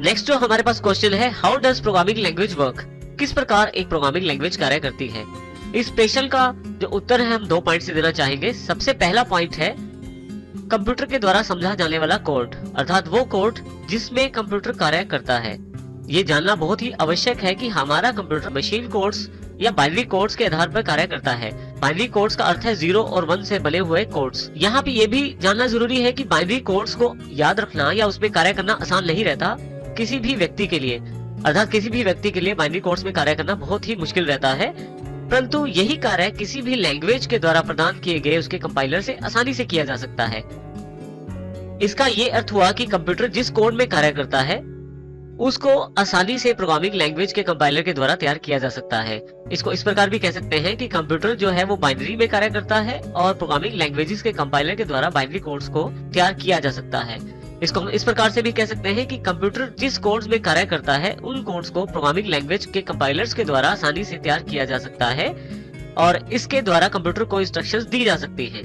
Next जो हमारे पास question है, how does programming language work? किस प्रकार एक प्रोग्रामिंग लैंग्वेज कार्य करती है? इस प्रश्न का जो उत्तर है हम 2 पॉइंट से देना चाहेंगे। सबसे पहला पॉइंट है कंप्यूटर के द्वारा समझा जाने वाला कोड, अर्थात वो कोड जिसमें कंप्यूटर कार्य करता है। ये जानना बहुत ही आवश्यक है कि हमारा कंप्यूटर मशीन कोड्स या बाइनरी कोड्स के आधार पर कार्य करता है। बाइनरी कोड्स का अर्थ है 0 और 1 से बने हुए कोड्स। यहाँ पे ये भी जानना जरूरी है कि बाइनरी कोड्स को याद रखना या उसमें कार्य करना आसान नहीं रहता किसी भी व्यक्ति के लिए, अर्थात किसी भी व्यक्ति के लिए बाइनरी कोड्स में कार्य करना बहुत ही मुश्किल रहता है, परंतु यही कार्य किसी भी लैंग्वेज के द्वारा प्रदान किए गए उसके कंपाइलर से आसानी से किया जा सकता है। इसका ये अर्थ हुआ कि कंप्यूटर जिस कोड में कार्य करता है उसको आसानी से प्रोग्रामिंग लैंग्वेज के कंपाइलर के द्वारा तैयार किया जा सकता है। इसको इस प्रकार भी कह सकते हैं कि कंप्यूटर जो है वो बाइनरी में कार्य करता है और प्रोग्रामिंग लैंग्वेजेस के कंपाइलर के द्वारा बाइनरी कोड्स को तैयार किया जा सकता है। इसको हम इस प्रकार से भी कह सकते हैं कि कंप्यूटर जिस कोड्स में कार्य करता है उन कोड्स को प्रोग्रामिंग लैंग्वेज के कंपाइलर्स के द्वारा आसानी से तैयार किया जा सकता है और इसके द्वारा कंप्यूटर को इंस्ट्रक्शंस दी जा सकती हैं।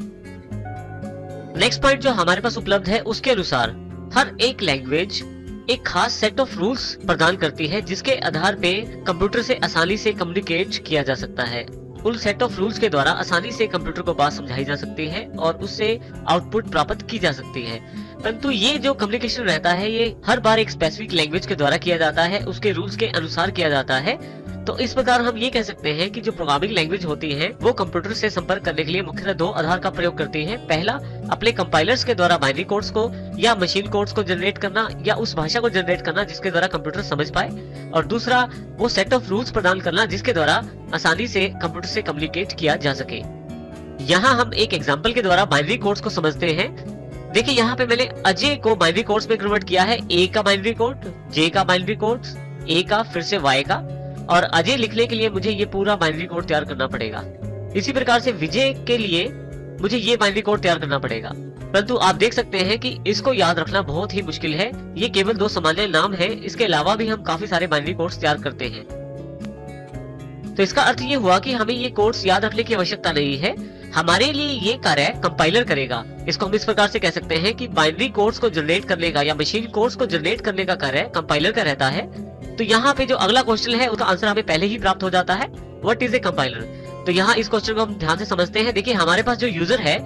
नेक्स्ट पॉइंट जो हमारे पास उपलब्ध है उसके अनुसार हर एक लैंग्वेज एक खास सेट ऑफ रूल्स प्रदान करती है जिसके आधार पे कंप्यूटर से आसानी से कम्युनिकेट किया जा सकता है। उन सेट ऑफ रूल्स के द्वारा आसानी से कंप्यूटर को बात समझाई जा सकती है और उससे आउटपुट प्राप्त की जा सकती है। परंतु ये जो कम्युनिकेशन रहता है ये हर बार एक स्पेसिफिक लैंग्वेज के द्वारा किया जाता है, उसके रूल्स के अनुसार किया जाता है। तो इस प्रकार हम ये कह सकते हैं कि जो प्रोग्रामिंग लैंग्वेज होती है वो कंप्यूटर से संपर्क करने के लिए मुख्यतः 2 आधार का प्रयोग करती है। पहला, अपने कंपाइलर्स के द्वारा बाइनरी कोड्स को या मशीन कोड्स को जनरेट करना या उस भाषा को जनरेट करना जिसके द्वारा कंप्यूटर समझ पाए, और दूसरा वो सेट ऑफ रूल्स प्रदान करना जिसके द्वारा आसानी से कंप्यूटर से कम्युनिकेट किया जा सके। यहाँ हम एक एग्जाम्पल के द्वारा बाइनरी कोड्स को समझते हैं। देखिए यहाँ पे मैंने अजय को बाइनरी कोड्स में कन्वर्ट किया है। ए का बाइनरी कोड, जे का बाइनरी कोड, ए का फिर से वाई का, और अजय लिखने के लिए मुझे ये पूरा बाइनरी कोड तैयार करना पड़ेगा। इसी प्रकार से विजय के लिए मुझे ये बाइनरी कोड तैयार करना पड़ेगा। परंतु आप देख सकते हैं कि इसको याद रखना बहुत ही मुश्किल है। ये केवल 2 सामान्य नाम है, इसके अलावा भी हम काफी सारे बाइनरी कोड्स तैयार करते हैं। तो इसका अर्थ ये हुआ कि हमें ये कोड्स याद रखने की आवश्यकता नहीं है, हमारे लिए ये कार्य कंपाइलर करेगा। इसको हम इस प्रकार से कह सकते हैं कि बाइनरी कोड्स को जनरेट करने का या मशीन कोड्स को जनरेट करने का कार्य कंपाइलर का रहता है। तो यहाँ पे जो अगला क्वेश्चन है उसका आंसर हमें पहले ही प्राप्त हो जाता है, व्हाट इज ए कंपाइलर। तो यहाँ इस क्वेश्चन को हम ध्यान से समझते हैं। देखिए हमारे पास जो यूजर है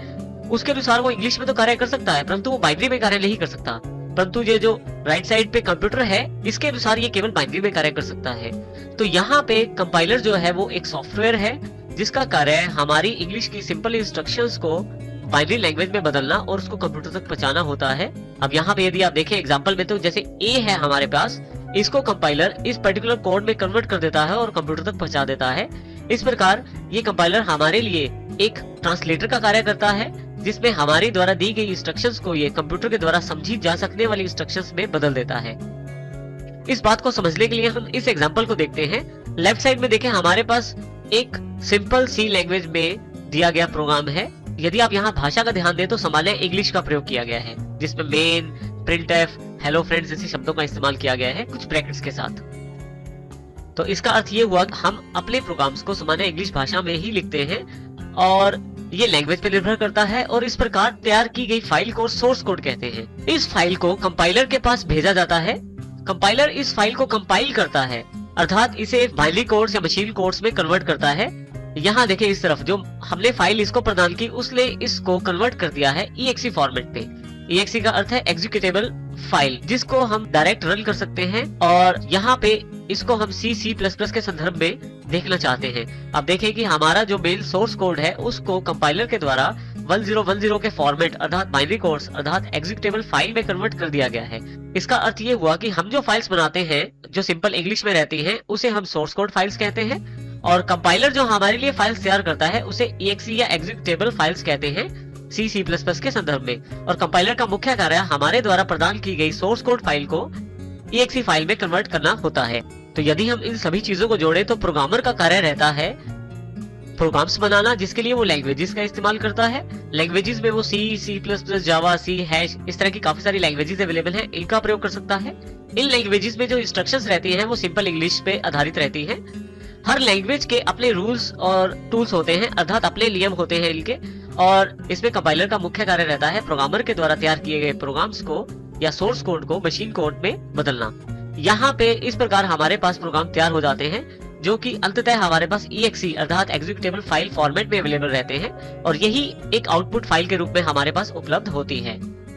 उसके अनुसार वो इंग्लिश में तो कार्य कर सकता है परंतु वो बाइनरी में कार्य नहीं कर सकता, परंतु ये जो राइट साइड पे कंप्यूटर है इसके अनुसार ये केवल बाइनरी में कार्य कर सकता है। तो यहाँ पे कंपाइलर जो है वो एक सॉफ्टवेयर है जिसका कार्य हमारी इंग्लिश की सिंपल इंस्ट्रक्शंस को बाइनरी लैंग्वेज में बदलना और उसको कंप्यूटर तक पहुंचाना होता है। अब यहाँ पे यदि आप देखें एग्जांपल में, तो जैसे ए है हमारे पास, इसको कंपाइलर इस पर्टिकुलर कोड में कन्वर्ट कर देता है और कंप्यूटर तक पहुंचा देता है। इस प्रकार ये कंपाइलर हमारे लिए एक ट्रांसलेटर का कार्य करता है जिसमें हमारे द्वारा दी गई इंस्ट्रक्शंस को ये कंप्यूटर के द्वारा समझी जा सकने वाली इंस्ट्रक्शंस में बदल देता है। इस बात को समझने के लिए हम इस एग्जांपल को देखते हैं। लेफ्ट साइड में देखें हमारे पास एक सिंपल सी लैंग्वेज में दिया गया प्रोग्राम है। यदि आप यहाँ भाषा का ध्यान दें तो सामान्य इंग्लिश का प्रयोग किया गया है जिसमें मेन, प्रिंटफ, हेलो फ्रेंड्स जैसे शब्दों का इस्तेमाल किया गया है कुछ ब्रैकेट्स के साथ। तो इसका अर्थ ये हुआ कि हम अपने प्रोग्राम्स को सामान्य इंग्लिश भाषा में ही लिखते हैं और ये लैंग्वेज पे निर्भर करता है और इस प्रकार तैयार की गई फाइल को सोर्स कोड कहते हैं। इस फाइल को कंपाइलर के पास भेजा जाता है। कंपाइलर इस फाइल को कंपाइल करता है, अर्थात इसे बाइनरी कोड्स या मशीन कोड्स में कन्वर्ट करता है। यहाँ देखें इस तरफ जो हमने फाइल इसको प्रदान की उसने इसको कन्वर्ट कर दिया है EXE फॉर्मेट पे। EXE का अर्थ है एग्जीक्यूटेबल फाइल, जिसको हम डायरेक्ट रन कर सकते हैं और यहाँ पे इसको हम C++ के संदर्भ में देखना चाहते हैं। अब देखें कि हमारा जो मेन सोर्स कोड है उसको कंपाइलर के द्वारा 1010 के फॉर्मेट अर्थात बाइनरी कोड्स अर्थात एग्जीक्यूटेबल फाइल में कन्वर्ट कर दिया गया है। इसका अर्थ ये हुआ कि हम जो फाइल्स बनाते हैं जो सिंपल इंग्लिश में रहती हैं उसे हम सोर्स कोड फाइल्स कहते हैं और कंपाइलर जो हमारे लिए फाइल्स तैयार करता है उसे EXE या एग्जीक्यूटेबल फाइल्स कहते हैं C++ के संदर्भ में। और कंपाइलर का मुख्य कार्य हमारे द्वारा प्रदान की गई सोर्स कोड फाइल को EXE फाइल में कन्वर्ट करना होता है। तो यदि हम इन सभी चीजों को जोड़े तो प्रोग्रामर का कार्य रहता है प्रोग्राम्स बनाना, जिसके लिए वो लैंग्वेजेस का इस्तेमाल करता है। लैंग्वेजेस में वो C++, जावा, C#, इस तरह की काफी सारी लैंग्वेजेस अवेलेबल हैं, इनका प्रयोग कर सकता है। इन लैंग्वेजेस में जो इंस्ट्रक्शंस रहती हैं वो सिंपल इंग्लिश पे आधारित रहती हैं। हर लैंग्वेज के अपने रूल्स और टूल्स होते हैं, अर्थात अपने नियम होते हैं इनके, और इसमें कंपाइलर का मुख्य कार्य रहता है प्रोग्रामर के द्वारा तैयार किए गए प्रोग्राम्स को या सोर्स कोड को मशीन कोड में बदलना। यहाँ पे इस प्रकार हमारे पास प्रोग्राम तैयार हो जाते हैं, जो कि अंततः हमारे पास exe अर्थात एग्जीक्यूटेबल फाइल फॉर्मेट में अवेलेबल रहते हैं और यही एक आउटपुट फाइल के रूप में हमारे पास उपलब्ध होती है।